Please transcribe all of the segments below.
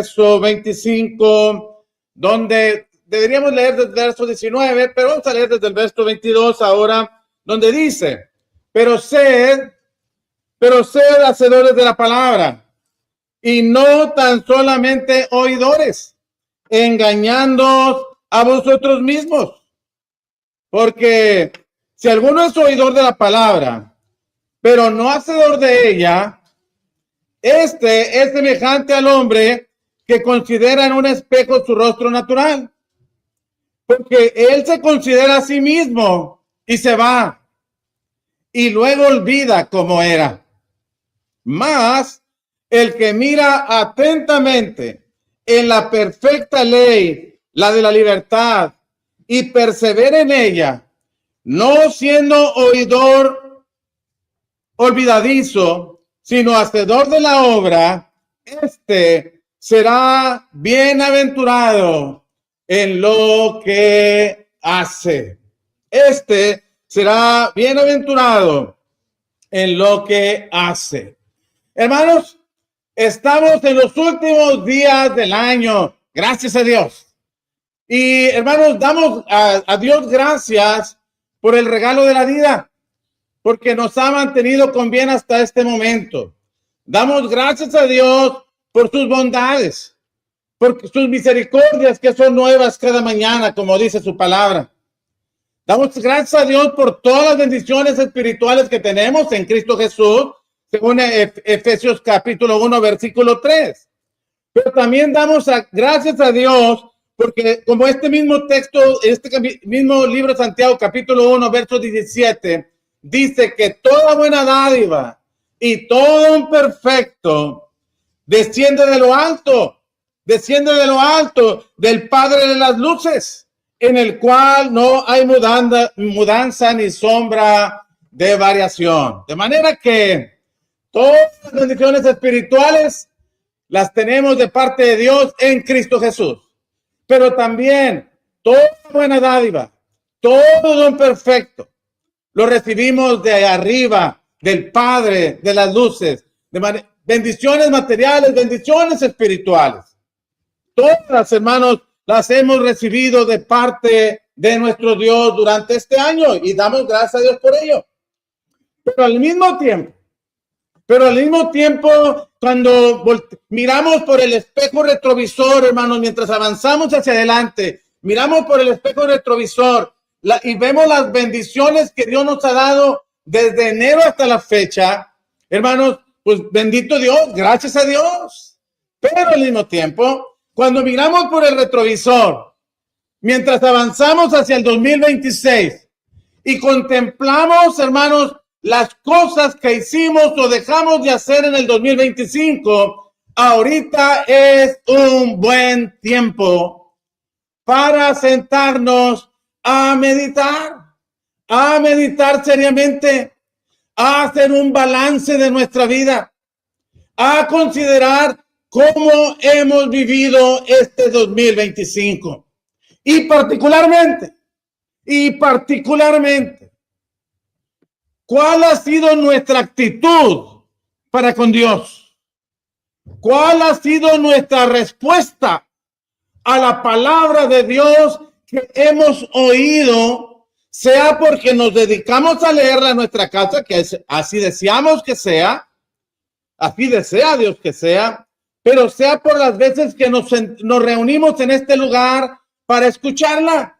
verso 25, donde deberíamos leer desde el verso 19, pero vamos a leer desde el verso 22 ahora, donde dice, pero sed hacedores de la palabra, y no tan solamente oidores, engañando a vosotros mismos. Porque si alguno es oidor de la palabra, pero no hacedor de ella, este es semejante al hombre que considera en un espejo su rostro natural. Porque él se considera a sí mismo y se va. Y luego olvida cómo era. Mas el que mira atentamente en la perfecta ley, la de la libertad, y persevera en ella, no siendo oidor olvidadizo, sino hacedor de la obra, este será bienaventurado en lo que hace. Este será bienaventurado en lo que hace. Hermanos, estamos en los últimos días del año, gracias a Dios. Y hermanos, damos a Dios gracias por el regalo de la vida, porque nos ha mantenido con bien hasta este momento. Damos gracias a Dios por sus bondades, por sus misericordias que son nuevas cada mañana, como dice su palabra. Damos gracias a Dios por todas las bendiciones espirituales que tenemos en Cristo Jesús, según Efesios capítulo 1, versículo 3. Pero también damos gracias a Dios porque como este mismo texto, este mismo libro de Santiago, capítulo 1, verso 17, dice que toda buena dádiva y todo un perfecto desciende de lo alto del Padre de las luces, en el cual no hay mudanza ni sombra de variación. De manera que todas las bendiciones espirituales las tenemos de parte de Dios en Cristo Jesús. Pero también toda buena dádiva, todo don perfecto, lo recibimos de arriba, del Padre de las luces, bendiciones materiales, bendiciones espirituales. Todas, hermanos, las hemos recibido de parte de nuestro Dios durante este año y damos gracias a Dios por ello. Pero al mismo tiempo, cuando miramos por el espejo retrovisor, hermanos, mientras avanzamos hacia adelante, miramos por el espejo retrovisor y vemos las bendiciones que Dios nos ha dado desde enero hasta la fecha, hermanos, pues bendito Dios, gracias a Dios. Pero al mismo tiempo, cuando miramos por el retrovisor, mientras avanzamos hacia el 2026 y contemplamos, hermanos, las cosas que hicimos o dejamos de hacer en el 2025, ahorita es un buen tiempo para sentarnos a meditar seriamente, a hacer un balance de nuestra vida, a considerar cómo hemos vivido este 2025 y particularmente, ¿cuál ha sido nuestra actitud para con Dios? ¿Cuál ha sido nuestra respuesta a la palabra de Dios que hemos oído? Sea porque nos dedicamos a leerla en nuestra casa, que así deseamos que sea, así desea Dios que sea, pero sea por las veces que nos reunimos en este lugar para escucharla.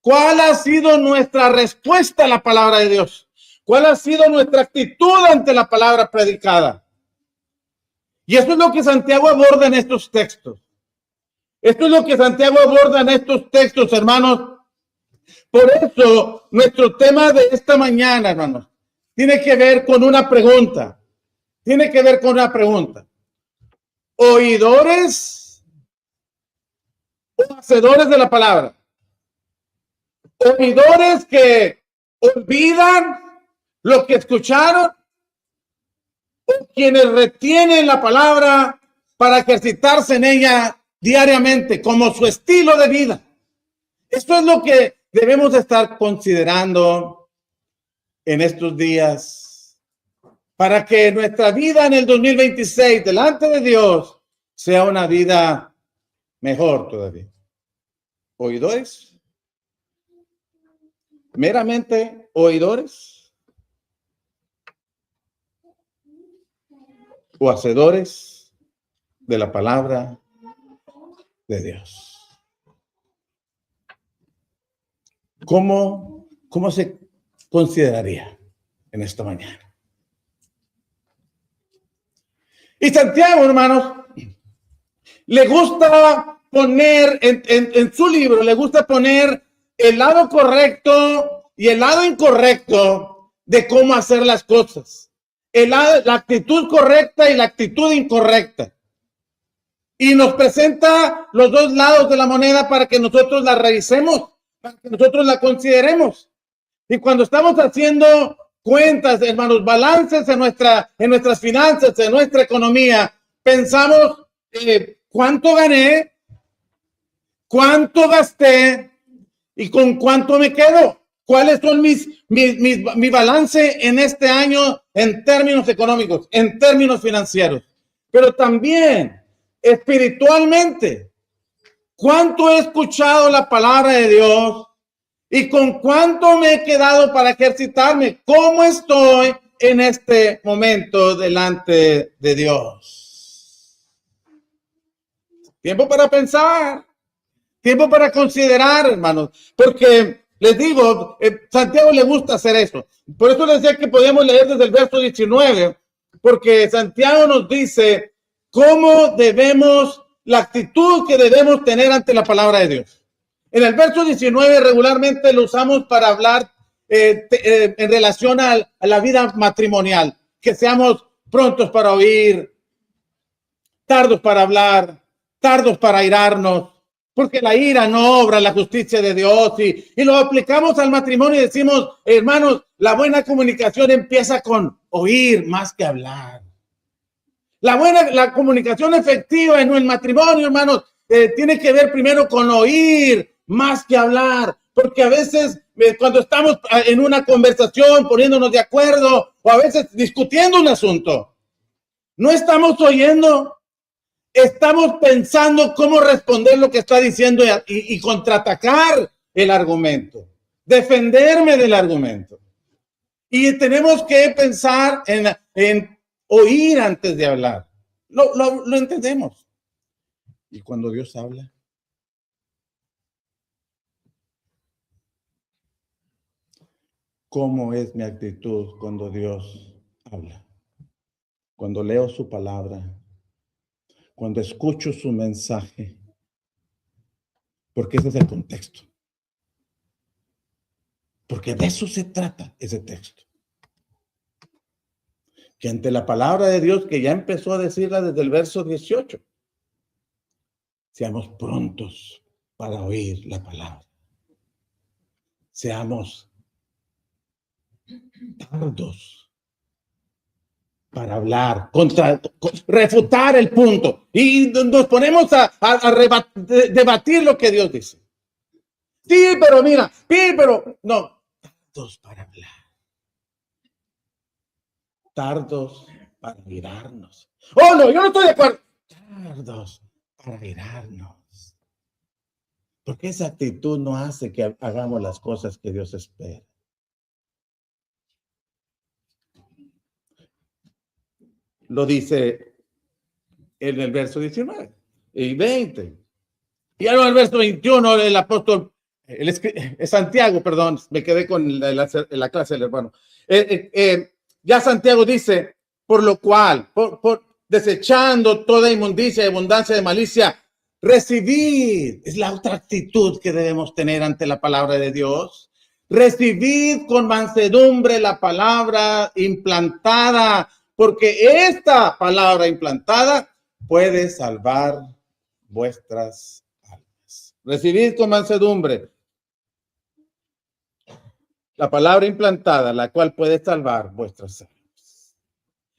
¿Cuál ha sido nuestra respuesta a la palabra de Dios? ¿Cuál ha sido nuestra actitud ante la palabra predicada? Y esto es lo que Santiago aborda en estos textos. Esto es lo que Santiago aborda en estos textos, hermanos. Por eso, nuestro tema de esta mañana, hermanos, tiene que ver con una pregunta. ¿Oidores o hacedores de la palabra? ¿Oidores que olvidan lo que escucharon? ¿O quienes retienen la palabra para ejercitarse en ella diariamente como su estilo de vida? Esto es lo que debemos estar considerando en estos días para que nuestra vida en el 2026 delante de Dios sea una vida mejor todavía. ¿Oidores? ¿Meramente oidores? ¿O hacedores de la palabra de Dios? ¿Cómo se consideraría en esta mañana? Y Santiago, hermanos, le gusta poner en su libro, le gusta poner el lado correcto y el lado incorrecto de cómo hacer las cosas. La actitud correcta y la actitud incorrecta. Y nos presenta los dos lados de la moneda para que nosotros la revisemos, para que nosotros la consideremos. Y cuando estamos haciendo cuentas, hermanos, balances en nuestras finanzas, en nuestra economía, pensamos cuánto gané, cuánto gasté y con cuánto me quedo. ¿Cuáles son mi balance en este año en términos económicos, en términos financieros? Pero también espiritualmente, ¿cuánto he escuchado la palabra de Dios y con cuánto me he quedado para ejercitarme? ¿Cómo estoy en este momento delante de Dios? Tiempo para pensar, tiempo para considerar, hermanos, porque les digo, Santiago le gusta hacer eso. Por eso les decía que podemos leer desde el verso 19, porque Santiago nos dice cómo debemos, la actitud que debemos tener ante la palabra de Dios. En el verso 19 regularmente lo usamos para hablar en relación a la vida matrimonial, que seamos prontos para oír, tardos para hablar, tardos para airarnos, porque la ira no obra la justicia de Dios, y lo aplicamos al matrimonio y decimos, hermanos, la buena comunicación empieza con oír más que hablar. La comunicación efectiva en el matrimonio, hermanos, tiene que ver primero con oír más que hablar, porque a veces cuando estamos en una conversación poniéndonos de acuerdo o a veces discutiendo un asunto, no estamos oyendo, estamos pensando cómo responder lo que está diciendo y contraatacar el argumento, defenderme del argumento. Y tenemos que pensar en oír antes de hablar. Lo entendemos. ¿Y cuando Dios habla? ¿Cómo es mi actitud cuando Dios habla? Cuando leo su palabra, cuando escucho su mensaje, porque ese es el contexto. Porque de eso se trata ese texto. Que ante la palabra de Dios, que ya empezó a decirla desde el verso 18, seamos prontos para oír la palabra. Seamos tardos para hablar, refutar el punto. Y nos ponemos a debatir lo que Dios dice. Sí, pero mira, sí, pero no. Tardos para hablar. Tardos para mirarnos. Oh, no, yo no estoy de acuerdo. Tardos para mirarnos. Porque esa actitud no hace que hagamos las cosas que Dios espera. Lo dice en el verso 19 y 20. Y ahora en el verso 21, el apóstol, Santiago, perdón, me quedé con la clase del hermano. Ya Santiago dice, por lo cual, por desechando toda inmundicia y abundancia de malicia, recibid, es la otra actitud que debemos tener ante la palabra de Dios. Recibid con mansedumbre la palabra implantada, porque esta palabra implantada puede salvar vuestras almas. Recibid con mansedumbre la palabra implantada, la cual puede salvar vuestras almas.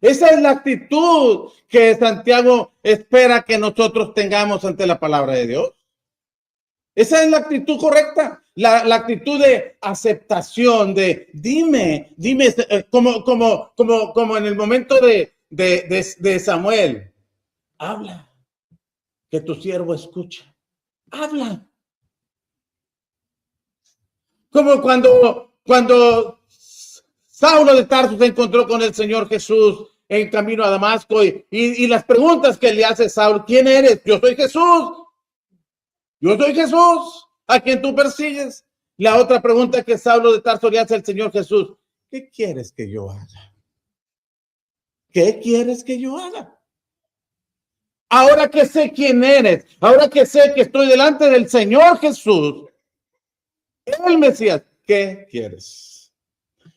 Esa es la actitud que Santiago espera que nosotros tengamos ante la palabra de Dios. Esa es la actitud correcta, la actitud de aceptación, de dime, como en el momento de Samuel, habla, que tu siervo escucha. Habla. Como cuando Saulo de Tarso se encontró con el Señor Jesús en camino a Damasco y las preguntas que le hace Saulo: ¿quién eres? Yo soy Jesús. Yo soy Jesús, a quien tú persigues. La otra pregunta que Saulo de Tarso le hace al Señor Jesús: ¿qué quieres que yo haga? ¿Qué quieres que yo haga? Ahora que sé quién eres, ahora que sé que estoy delante del Señor Jesús, el Mesías, ¿qué quieres?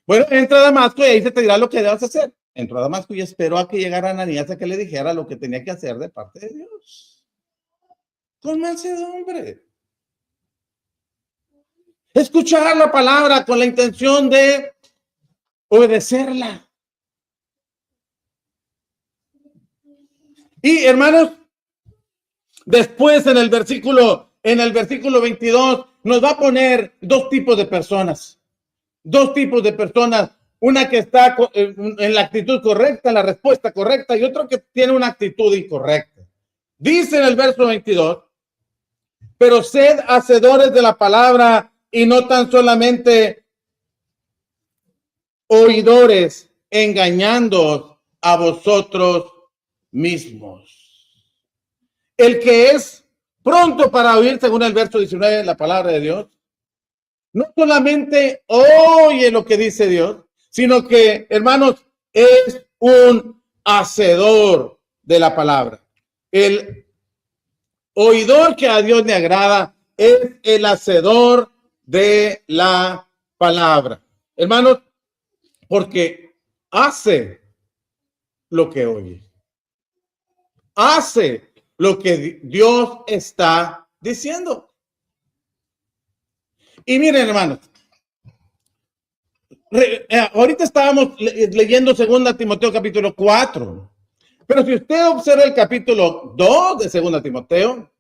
Bueno, entra a Damasco y ahí se te dirá lo que debas hacer. Entró a Damasco y esperó a que llegara Ananías a que le dijera lo que tenía que hacer de parte de Dios. Con mansedumbre. Escuchar la palabra con la intención de obedecerla. Y hermanos, después en el versículo 22 nos va a poner dos tipos de personas. Dos tipos de personas. Una que está en la actitud correcta, en la respuesta correcta, y otro que tiene una actitud incorrecta. Dice en el verso 22: pero sed hacedores de la palabra y no tan solamente oidores, engañando a vosotros mismos. El que es pronto para oír, según el verso 19, la palabra de Dios, no solamente oye lo que dice Dios, sino que, hermanos, es un hacedor de la palabra. El oidor que a Dios le agrada es el hacedor de la palabra. Hermanos, porque hace lo que oye. Hace lo que Dios está diciendo. Y miren, hermanos, ahorita estábamos leyendo 2 Timoteo capítulo 4. Pero si usted observa el capítulo 2 de 2 Timoteo,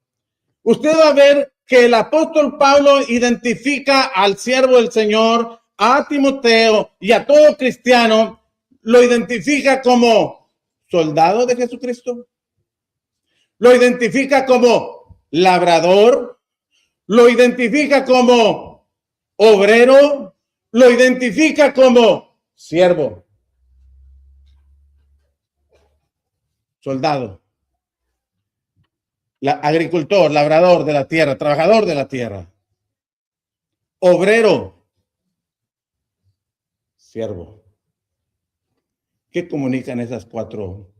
usted va a ver que el apóstol Pablo identifica al siervo del Señor, a Timoteo y a todo cristiano, lo identifica como soldado de Jesucristo, lo identifica como labrador, lo identifica como obrero, lo identifica como siervo, soldado, agricultor, labrador de la tierra, trabajador de la tierra, obrero, siervo. ¿Qué comunican esas cuatro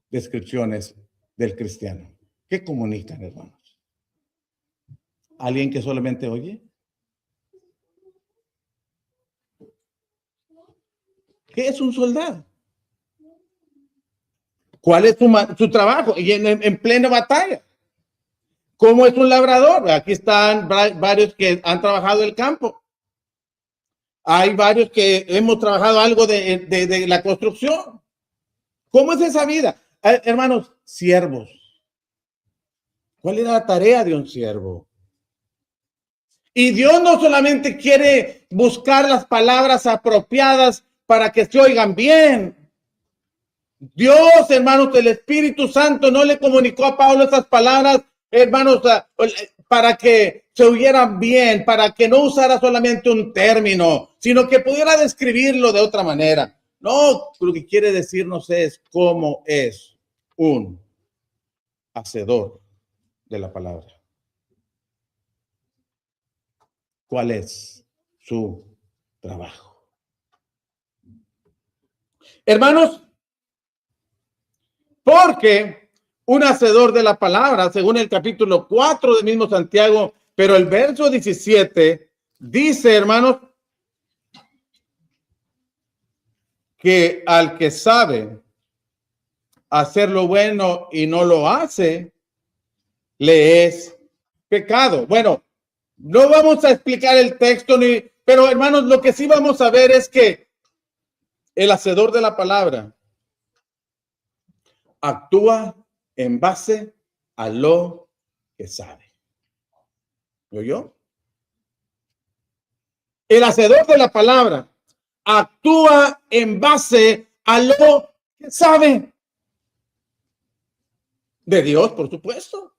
descripciones del cristiano? ¿Qué comunican, hermanos? ¿Alguien que solamente oye? ¿Qué es un soldado? ¿Cuál es su trabajo? Y en plena batalla. ¿Cómo es un labrador? Aquí están varios que han trabajado el campo. Hay varios que hemos trabajado algo de la construcción. ¿Cómo es esa vida? Hermanos, siervos. ¿Cuál era la tarea de un siervo? Y Dios no solamente quiere buscar las palabras apropiadas para que se oigan bien. Dios, hermanos, el Espíritu Santo no le comunicó a Pablo esas palabras, hermanos, para que se oyeran bien, para que no usara solamente un término, sino que pudiera describirlo de otra manera. No, lo que quiere decirnos es cómo es un hacedor de la palabra. ¿Cuál es su trabajo? Hermanos, porque un hacedor de la palabra, según el capítulo 4 del mismo Santiago, pero el verso 17 dice, hermanos, que al que sabe hacer lo bueno y no lo hace, le es pecado. Bueno, no vamos a explicar el texto, pero hermanos, lo que sí vamos a ver es que el hacedor de la palabra actúa en base a lo que sabe. ¿Me oyó? El hacedor de la palabra actúa en base a lo que sabe. De Dios, por supuesto.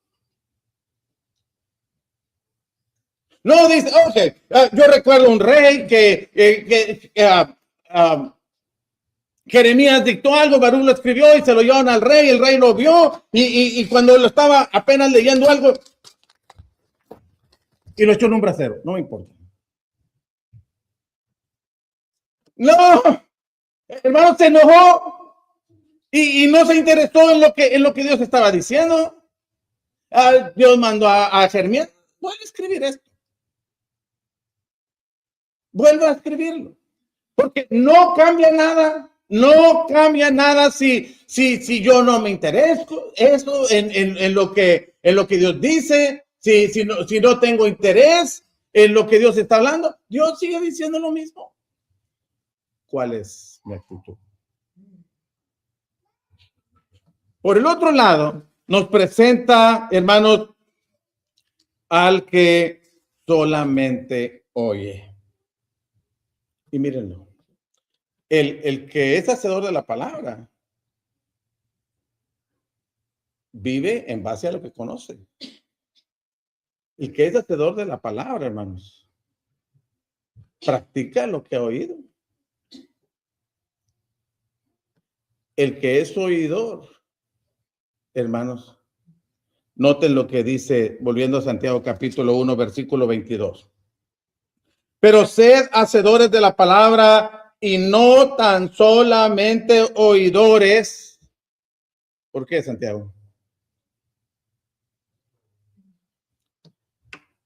No dice, ok, yo recuerdo un rey Jeremías dictó algo, Baruch lo escribió y se lo llevaron al rey, el rey lo vio y cuando lo estaba apenas leyendo algo y lo echó en un brasero, no me importa. No, hermano, se enojó y no se interesó en lo que Dios estaba diciendo. Dios mandó a Jeremías, vuelve a escribir esto, vuelve a escribirlo, porque no cambia nada. No cambia nada si yo no me intereso eso en lo que Dios dice, si no tengo interés en lo que Dios está hablando, Dios sigue diciendo lo mismo. ¿Cuál es mi actitud? Por el otro lado, nos presenta, hermanos, al que solamente oye. Y mírenlo. El que es hacedor de la palabra vive en base a lo que conoce. El que es hacedor de la palabra, hermanos, practica lo que ha oído. El que es oidor, hermanos, noten lo que dice, volviendo a Santiago capítulo 1, versículo 22. Pero sed hacedores de la palabra y no tan solamente oidores. ¿Por qué, Santiago?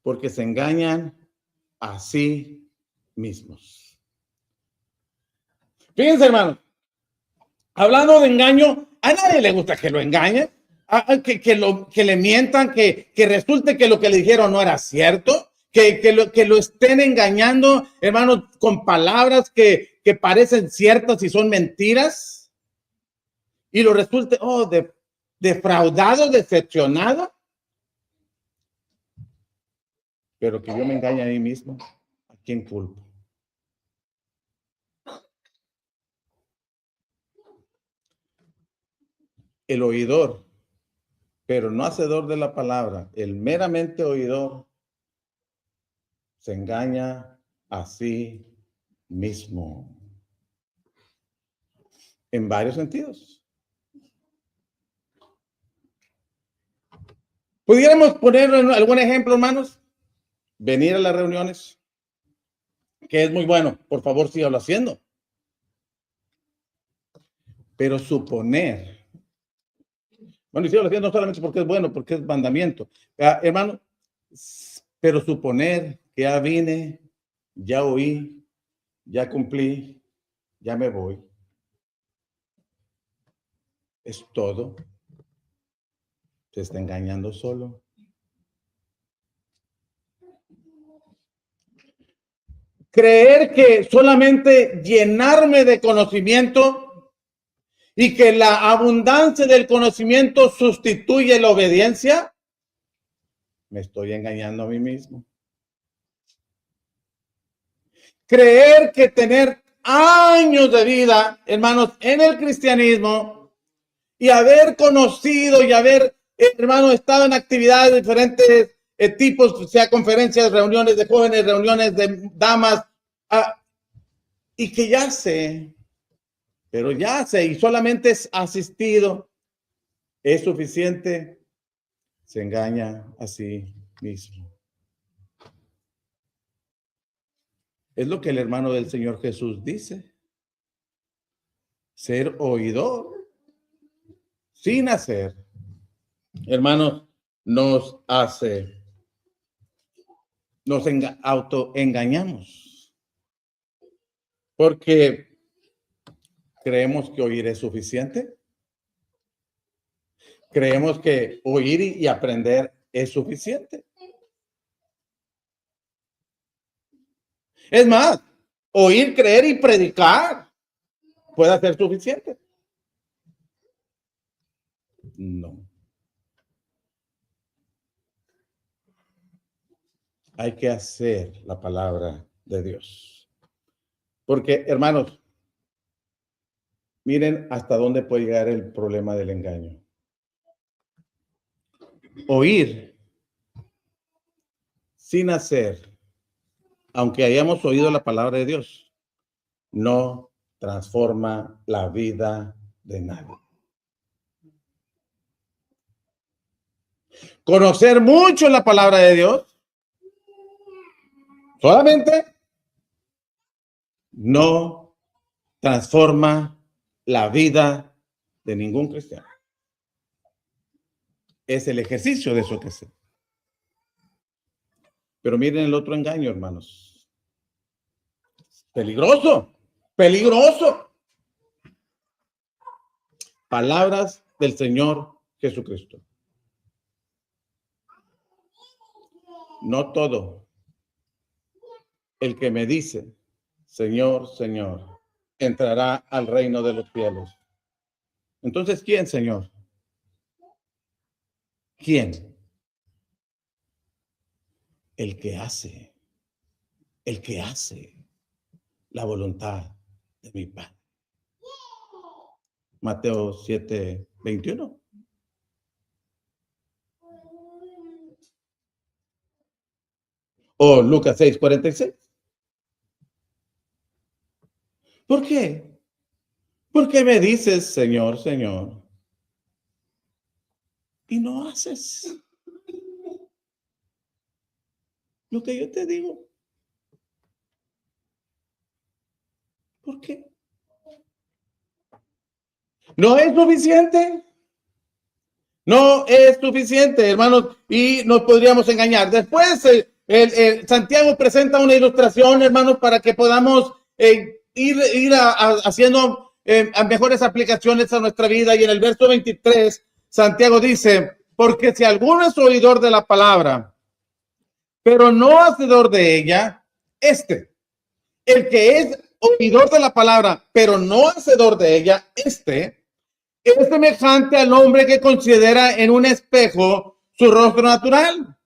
Porque se engañan a sí mismos. Fíjense, hermano, hablando de engaño, a nadie le gusta que lo engañen, que le mientan, que resulte que lo que le dijeron no era cierto, que lo estén engañando, hermanos, con palabras que parecen ciertas y son mentiras, y lo resulte, defraudado, decepcionado, pero que yo me engañe a mí mismo, ¿a quién culpo? El oidor, pero no hacedor de la palabra, el meramente oidor, se engaña a sí mismo. En varios sentidos. ¿Pudiéramos poner algún ejemplo, hermanos? Venir a las reuniones, que es muy bueno. Por favor, sígalo haciendo. Pero suponer. Bueno, y sígalo haciendo no solamente porque es bueno, porque es mandamiento. Hermano, pero suponer que ya vine, ya oí, ya cumplí, ya me voy. Es todo. Se está engañando solo. Creer que solamente llenarme de conocimiento y que la abundancia del conocimiento sustituye la obediencia, me estoy engañando a mí mismo. Creer que tener años de vida, hermanos, en el cristianismo y haber conocido y haber, hermanos, estado en actividades de diferentes tipos, sea conferencias, reuniones de jóvenes, reuniones de damas, y que ya sé, pero ya sé, y solamente es asistido, es suficiente, se engaña a sí mismo. Es lo que el hermano del Señor Jesús dice. Ser oidor sin hacer, hermanos, nos autoengañamos. Porque creemos que oír es suficiente. Creemos que oír y aprender es suficiente. Es más, oír, creer y predicar puede ser suficiente. No. Hay que hacer la palabra de Dios. Porque, hermanos, miren hasta dónde puede llegar el problema del engaño. Oír sin hacer, aunque hayamos oído la palabra de Dios, no transforma la vida de nadie. Conocer mucho la palabra de Dios solamente no transforma la vida de ningún cristiano. Es el ejercicio de eso que sé. Pero miren el otro engaño, hermanos. Peligroso, peligroso. Palabras del Señor Jesucristo. No todo el que me dice, Señor, Señor, entrará al reino de los cielos. Entonces, ¿quién, Señor? ¿Quién? El que hace la voluntad de mi Padre. Mateo 7:21. O Lucas 6:46. ¿Por qué? ¿Por qué me dices, Señor, Señor? Y no haces lo que yo te digo. ¿Por qué? No es suficiente. No es suficiente, hermanos, y nos podríamos engañar. Después, Santiago presenta una ilustración, hermanos, para que podamos ir haciendo a mejores aplicaciones a nuestra vida. Y en el verso 23, Santiago dice, porque si alguno es oidor de la palabra, pero no hacedor de ella, el que es oidor de la palabra, pero no hacedor de ella, es semejante al hombre que considera en un espejo su rostro natural.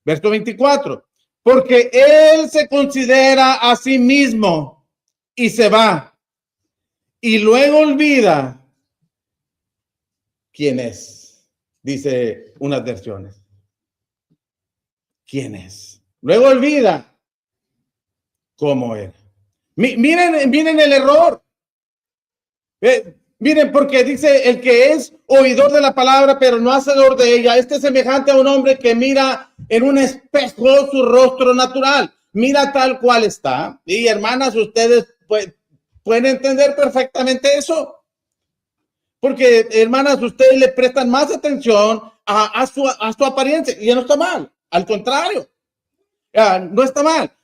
Verso 24. Porque él se considera a sí mismo y se va. Y luego olvida quién es. Dice unas versiones. ¿Quién es? Luego olvida cómo era. Miren el error. Miren, porque dice el que es oidor de la palabra, pero no hacedor de ella. Es semejante a un hombre que mira en un espejo su rostro natural. Mira tal cual está. Y hermanas, ustedes pueden entender perfectamente eso. Porque, hermanas, ustedes le prestan más atención a su apariencia. Y no está mal. Al contrario, no está mal.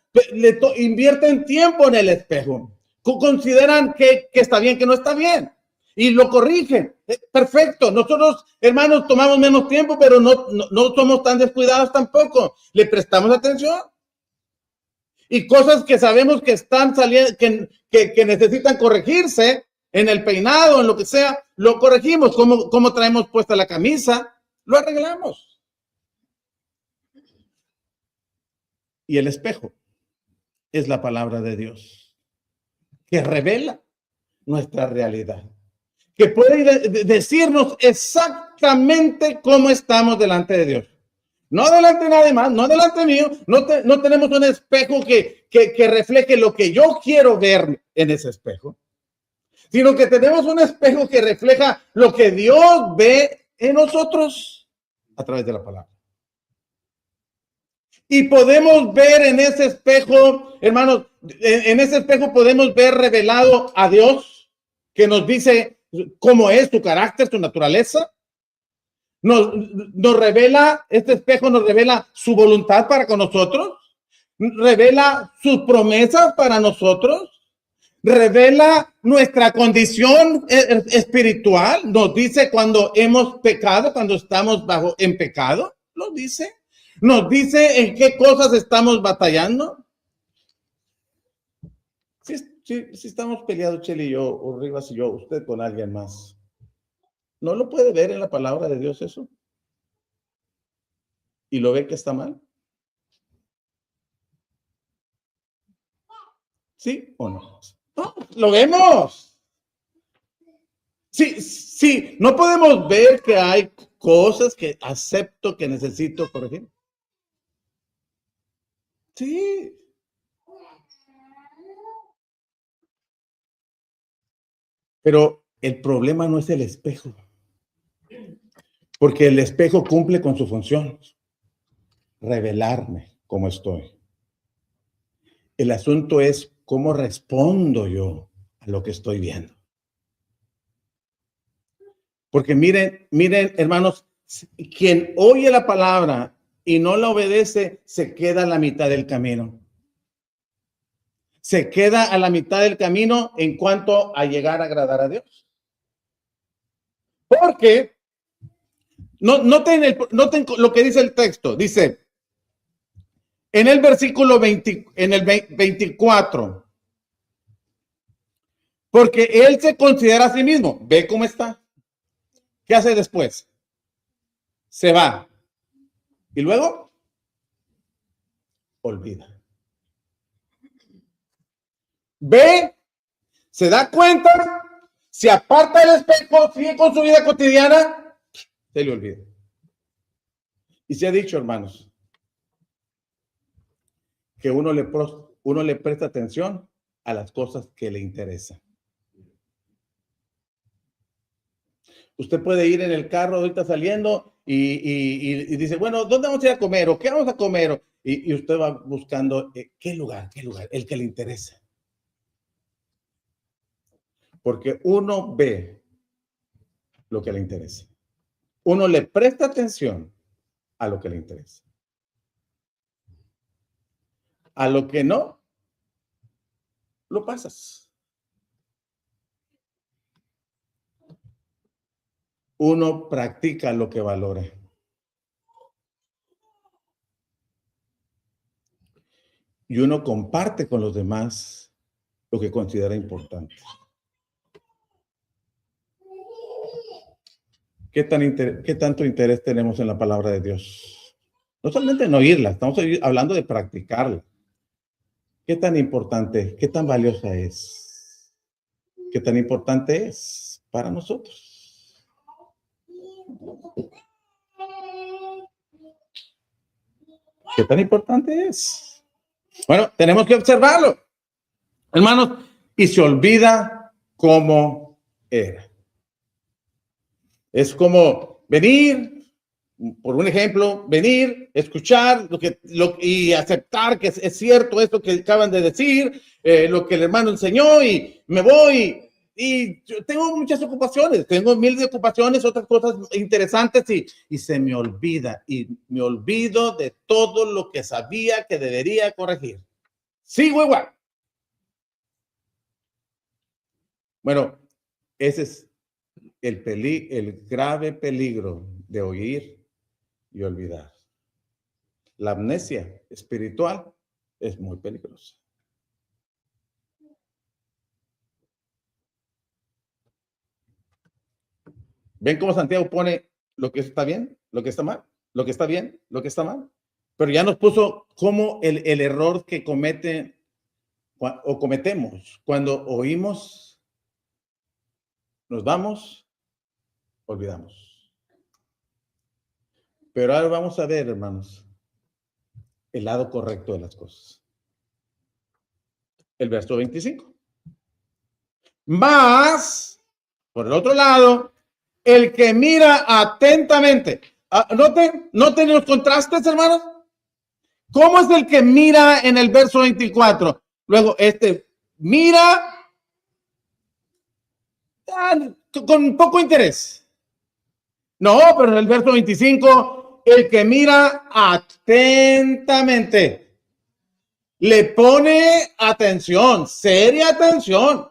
Invierten tiempo en el espejo. Consideran que está bien, que no está bien. Y lo corrigen. Perfecto. Nosotros, hermanos, tomamos menos tiempo, pero no somos tan descuidados tampoco. Le prestamos atención. Y cosas que sabemos que están saliendo, que necesitan corregirse en el peinado, en lo que sea, lo corregimos. Como traemos puesta la camisa, lo arreglamos. Y el espejo es la palabra de Dios, que revela nuestra realidad, que puede decirnos exactamente cómo estamos delante de Dios. No delante de nadie más, no delante mío, no tenemos un espejo que refleje lo que yo quiero ver en ese espejo, sino que tenemos un espejo que refleja lo que Dios ve en nosotros a través de la palabra. Y podemos ver en ese espejo, hermanos, en ese espejo podemos ver revelado a Dios, que nos dice cómo es su carácter, su naturaleza. Nos revela, este espejo nos revela su voluntad para con nosotros, revela sus promesas para nosotros, revela nuestra condición espiritual, nos dice cuando hemos pecado, cuando estamos en pecado, lo dice. Nos dice en qué cosas estamos batallando. Si estamos peleados, Cheli y yo, o Rivas y yo, usted con alguien más, ¿no lo puede ver en la palabra de Dios eso? ¿Y lo ve que está mal? ¿Sí o no? No, lo vemos. Sí, sí, no podemos ver que hay cosas que acepto que necesito corregir. Sí. Pero el problema no es el espejo, porque el espejo cumple con su función, revelarme cómo estoy. El asunto es cómo respondo yo a lo que estoy viendo. Porque miren, hermanos, quien oye la palabra y no la obedece, se queda a la mitad del camino. Se queda a la mitad del camino en cuanto a llegar a agradar a Dios. Porque noten lo que dice el texto. Dice, en el versículo 20, en el 24, porque él se considera a sí mismo. Ve cómo está. ¿Qué hace después? Se va. Y luego, olvida. Ve, se da cuenta, se aparta del espejo, sigue con su vida cotidiana, se le olvida. Y se ha dicho, hermanos, que uno le presta atención a las cosas que le interesan. Usted puede ir en el carro ahorita saliendo y dice, bueno, ¿dónde vamos a ir a comer? ¿O qué vamos a comer? Y usted va buscando, qué lugar, el que le interesa. Porque uno ve lo que le interesa. Uno le presta atención a lo que le interesa. A lo que no, lo pasas. Uno practica lo que valora. Y uno comparte con los demás lo que considera importante. ¿Qué tanto interés tenemos en la palabra de Dios? No solamente en oírla, estamos hablando de practicarla. ¿Qué tan importante, qué tan valiosa es? ¿Qué tan importante es para nosotros? ¿Qué tan importante es? Bueno, tenemos que observarlo, hermanos, y se olvida cómo era. Es como venir, por un ejemplo, venir, escuchar y aceptar que es cierto esto que acaban de decir, lo que el hermano enseñó y me voy. Y yo tengo muchas ocupaciones, tengo miles de ocupaciones, otras cosas interesantes y se me olvida y me olvido de todo lo que sabía que debería corregir. Sigo igual. Bueno, ese es el grave peligro de oír y olvidar. La amnesia espiritual es muy peligrosa. ¿Ven cómo Santiago pone lo que está bien, lo que está mal, lo que está bien, lo que está mal? Pero ya nos puso como el error que comete o cometemos cuando oímos, nos vamos, olvidamos. Pero ahora vamos a ver, hermanos, el lado correcto de las cosas. El verso 25. Más, por el otro lado, el que mira atentamente. Noten los contrastes, hermanos. ¿Cómo es el que mira en el verso 24? Luego, mira con poco interés. No, pero en el verso 25, el que mira atentamente. Le pone atención, seria atención.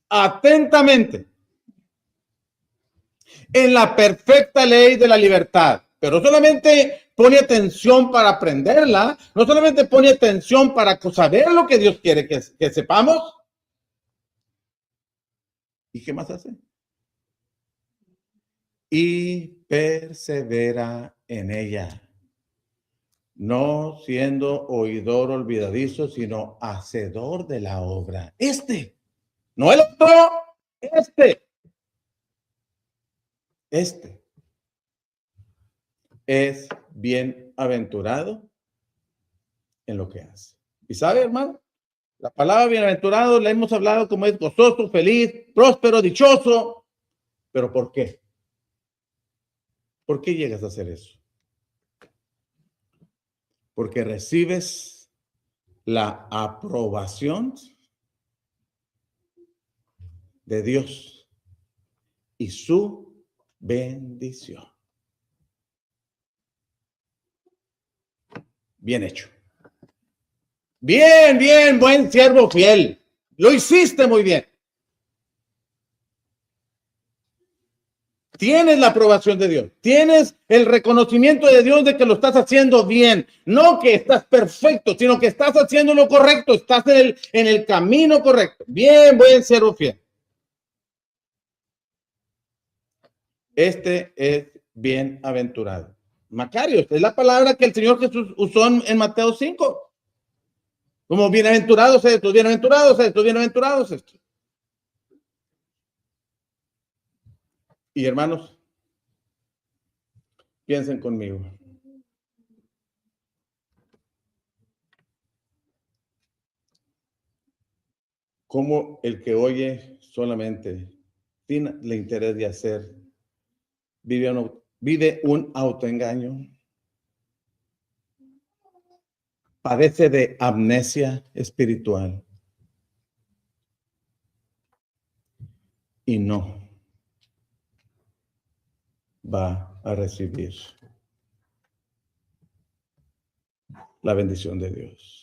Atentamente. En la perfecta ley de la libertad. Pero solamente pone atención para aprenderla, no solamente pone atención para saber lo que Dios quiere que sepamos. ¿Y qué más hace? Y persevera en ella, no siendo oidor olvidadizo, sino hacedor de la obra. No el otro, este. Este es bienaventurado en lo que hace. ¿Y sabe, hermano? La palabra bienaventurado la hemos hablado como es gozoso, feliz, próspero, dichoso. ¿Pero por qué? ¿Por qué llegas a hacer eso? Porque recibes la aprobación de Dios y su bendición. Bien hecho. Bien, bien, buen siervo fiel. Lo hiciste muy bien. Tienes la aprobación de Dios. Tienes el reconocimiento de Dios de que lo estás haciendo bien. No que estás perfecto, sino que estás haciendo lo correcto. Estás en el camino correcto. Bien, buen siervo fiel. Este es bienaventurado. Macarios, es la palabra que el Señor Jesús usó en Mateo 5. Como bienaventurados estos, bienaventurados estos, bienaventurados estos. Y hermanos, piensen conmigo. Como el que oye solamente sin el interés de hacer, vive un autoengaño, padece de amnesia espiritual y no va a recibir la bendición de Dios.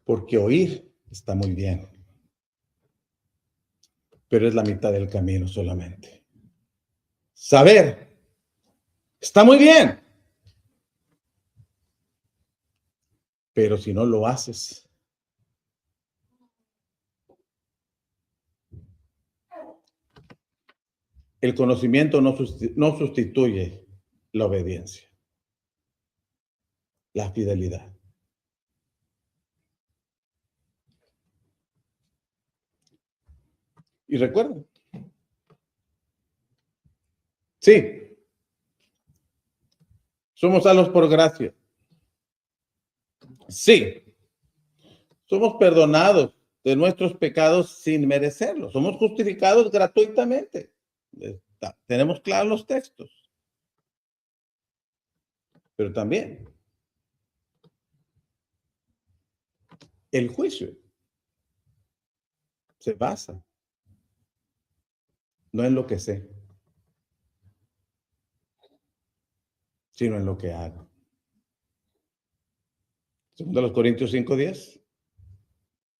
Porque oír está muy bien, pero es la mitad del camino solamente. Saber está muy bien, pero si no lo haces, el conocimiento no sustituye la obediencia, la fidelidad. Y recuerden, sí, somos salvos por gracia. Sí, somos perdonados de nuestros pecados sin merecerlos. Somos justificados gratuitamente. Tenemos claros los textos. Pero también el juicio se basa no en lo que sé, sino en lo que hago. Segundo los Corintios 5:10.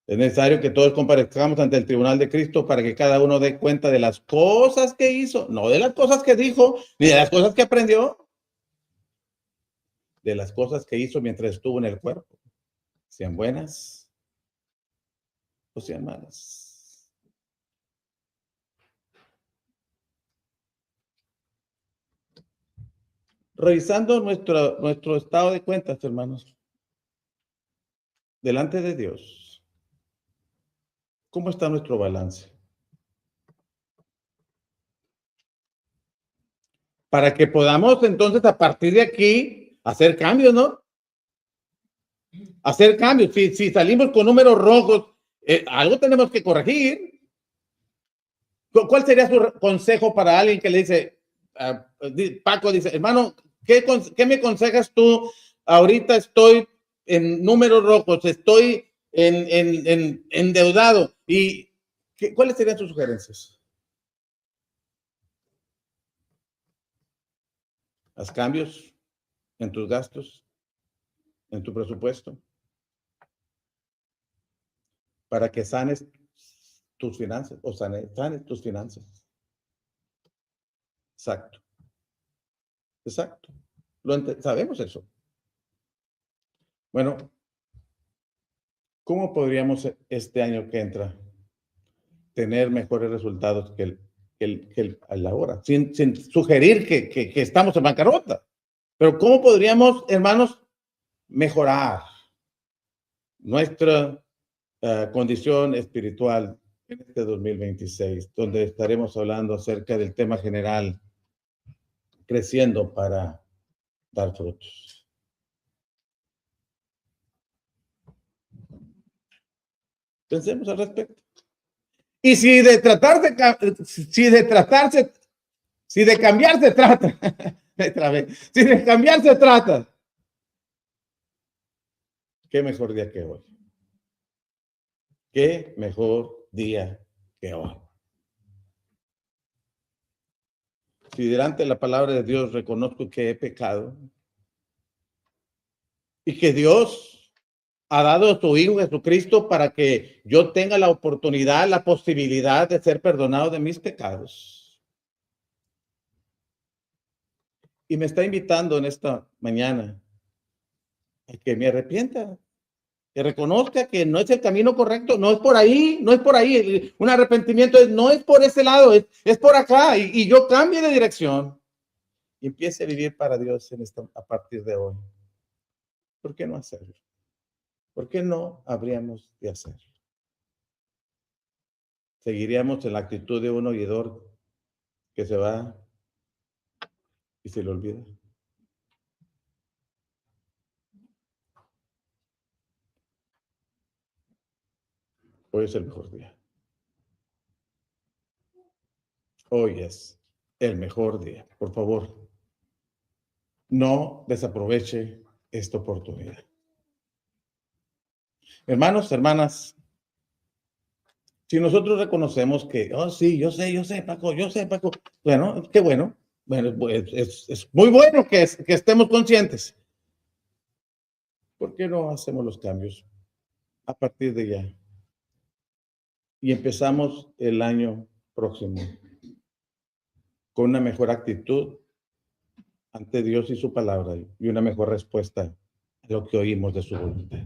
Es necesario que todos comparezcamos ante el tribunal de Cristo para que cada uno dé cuenta de las cosas que hizo, no de las cosas que dijo, ni de las cosas que aprendió, de las cosas que hizo mientras estuvo en el cuerpo, sean buenas o sean malas. Revisando nuestro estado de cuentas, hermanos, delante de Dios, ¿cómo está nuestro balance? Para que podamos entonces a partir de aquí hacer cambios, ¿no? Hacer cambios. Si salimos con números rojos, algo tenemos que corregir. ¿Cuál sería su consejo para alguien que le dice, Paco dice, hermano, ¿qué me aconsejas tú? Ahorita estoy en números rojos, estoy endeudado. ¿Y cuáles serían sus sugerencias? ¿Haz cambios en tus gastos, en tu presupuesto, para que sanes tus finanzas o sanes tus finanzas? Exacto. Exacto. Sabemos eso. Bueno, ¿cómo podríamos este año que entra tener mejores resultados que el ahora? Sin sugerir que estamos en bancarrota. Pero ¿cómo podríamos, hermanos, mejorar nuestra condición espiritual en este 2026, donde estaremos hablando acerca del tema general, creciendo para dar frutos. Pensemos al respecto. Y si de cambiar se trata, otra vez, si de cambiar se trata, qué mejor día que hoy. Qué mejor día que hoy. Si delante de la palabra de Dios reconozco que he pecado y que Dios ha dado a su Hijo Jesucristo para que yo tenga la oportunidad, la posibilidad de ser perdonado de mis pecados. Y me está invitando en esta mañana a que me arrepienta, que reconozca que no es el camino correcto, no es por ahí, no es por ahí. Un arrepentimiento no es por ese lado, es por acá. Y yo cambie de dirección y empiece a vivir para Dios a partir de hoy. ¿Por qué no hacerlo? ¿Por qué no habríamos de hacerlo? Seguiríamos en la actitud de un oidor que se va y se le olvida. Hoy es el mejor día. Hoy es el mejor día. Por favor, no desaproveche esta oportunidad. Hermanos, hermanas, si nosotros reconocemos que, oh, sí, yo sé, Paco, bueno, qué bueno. Bueno, es muy bueno que estemos conscientes. ¿Por qué no hacemos los cambios a partir de ya? Y empezamos el año próximo con una mejor actitud ante Dios y su palabra y una mejor respuesta a lo que oímos de su voluntad.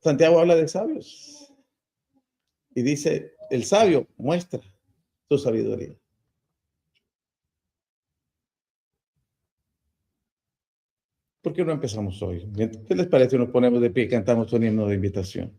Santiago habla de sabios y dice, el sabio muestra su sabiduría. ¿Por qué no empezamos hoy? ¿Qué les parece si nos ponemos de pie y cantamos un himno de invitación?